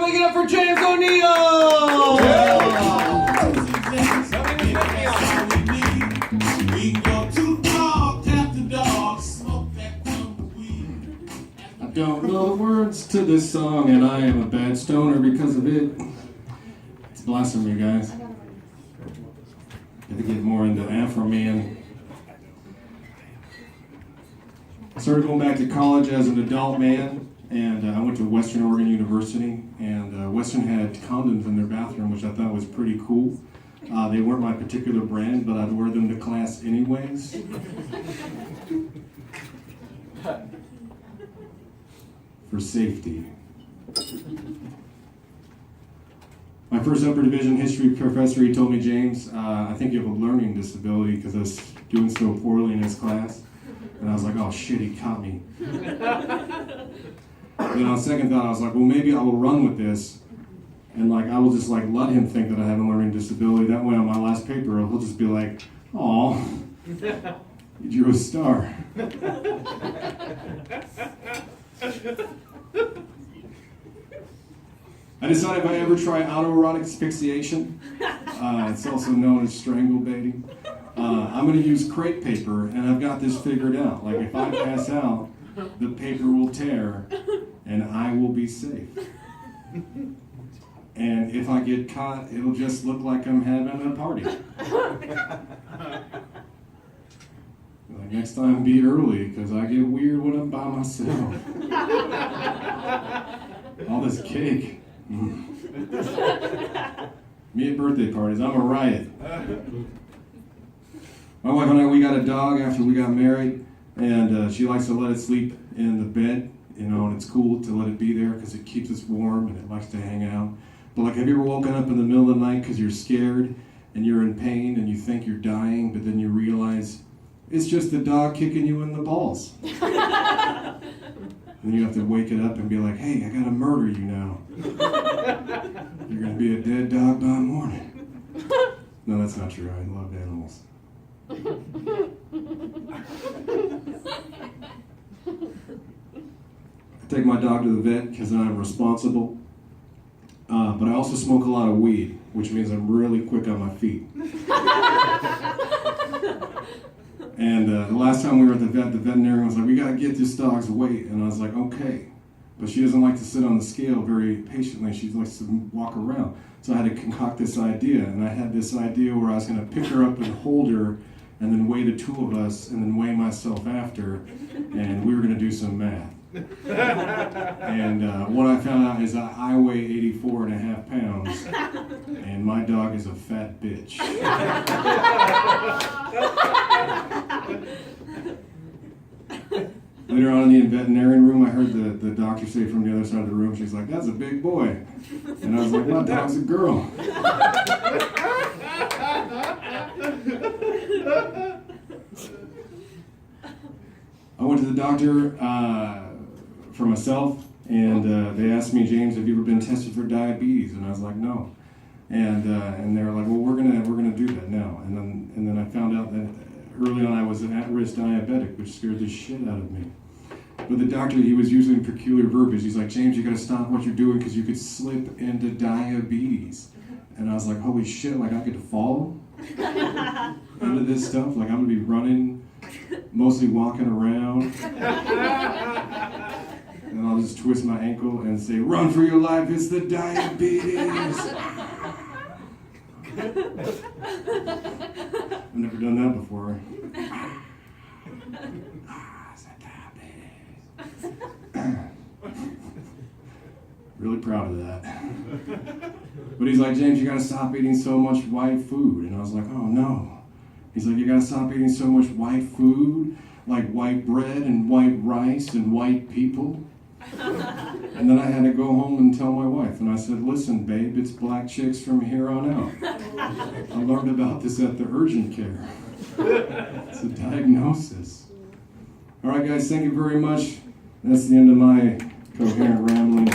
make it up for James O'Neill! I don't know the words to this song, and I am a bad stoner because of it. It's blasphemy, guys. Gotta get more into Afro Man. I started going back to college as an adult man, and I went to Western Oregon University, and Western had condoms in their bathroom, which I thought was pretty cool. They weren't my particular brand, but I'd wear them to class anyways. For safety. My first upper division history professor, he told me, James, I think you have a learning disability because I was doing so poorly in his class. And I was like, oh shit, he caught me. Then on second thought, I was like, well, maybe I will run with this. And like, I will just like let him think that I have a learning disability. That way on my last paper, he'll just be like, aw, you drew a star. I decided if I ever try autoerotic asphyxiation, it's also known as strangle baiting, I'm going to use crepe paper, and I've got this figured out. Like, if I pass out, the paper will tear, and I will be safe. And if I get caught, it'll just look like I'm having a party. Like, next time, be early, because I get weird when I'm by myself. All this cake. Me at birthday parties, I'm a riot. My wife and I, we got a dog after we got married, and she likes to let it sleep in the bed, you know, and it's cool to let it be there because it keeps us warm and it likes to hang out. But like, have you ever woken up in the middle of the night because you're scared and you're in pain and you think you're dying, but then you realize it's just the dog kicking you in the balls? And you have to wake it up and be like, hey, I gotta murder you now. You're gonna be a dead dog by morning. No, that's not true. I love animals. I take my dog to the vet because I'm responsible. But I also smoke a lot of weed, which means I'm really quick on my feet. And the last time we were at the vet, the veterinarian was like, we got to get this dog's weight. And I was like, okay. But she doesn't like to sit on the scale very patiently. She likes to walk around. So I had to concoct this idea. And I had this idea where I was going to pick her up and hold her and then weigh the two of us and then weigh myself after. And we were going to do some math. And what I found out is that I weigh 84.5 pounds, and my dog is a fat bitch. Later on in the veterinarian room, I heard the doctor say from the other side of the room, she's like, that's a big boy. And I was like, my dog's a girl. I went to the doctor for myself, and they asked me, James, have you ever been tested for diabetes? And I was like, no. And they were like, well, we're gonna do that now. And then I found out that early on I was an at-risk diabetic, which scared the shit out of me. But the doctor, he was using peculiar verbiage. He's like, James, you gotta stop what you're doing because you could slip into diabetes. And I was like, holy shit, like I could fall into this stuff? Like I'm gonna be running, mostly walking around. And I'll just twist my ankle and say, run for your life, it's the diabetes. I've never done that before. It's the diabetes. Really proud of that. But he's like, James, you gotta stop eating so much white food. And I was like, oh no. He's like, you gotta stop eating so much white food, like white bread and white rice and white people. And then I had to go home and tell my wife, and I said, listen, babe, it's black chicks from here on out. I learned about this at the urgent care. It's a diagnosis. All right, guys, thank you very much. That's the end of my coherent rambling.